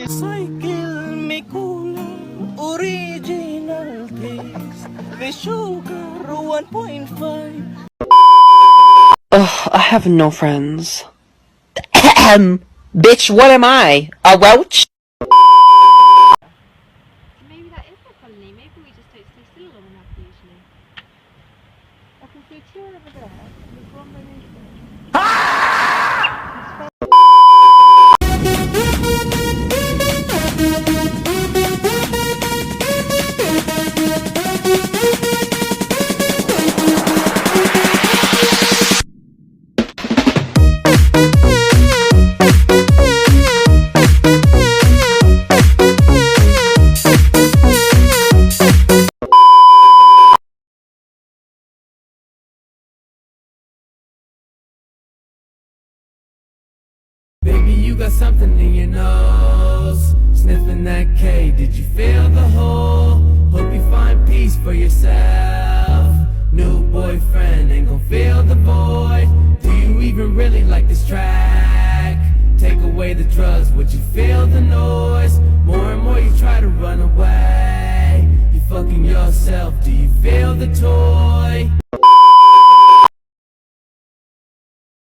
Cycle may kulang, original taste. The sugar 1.5. Ugh, I have no friends. Bitch, what am I? A roach? Maybe that is the colony. Maybe we just don't stay still long enough usually. I can see two over there. There's one beneath it. Baby, you got something in your nose. Sniffing that K, did you feel the hole? Hope you find peace for yourself. New boyfriend ain't gon' fill the void. Do you even really like this track? Take away the drugs, would you feel the noise? More and more you try to run away. You fucking yourself, do you feel the toy?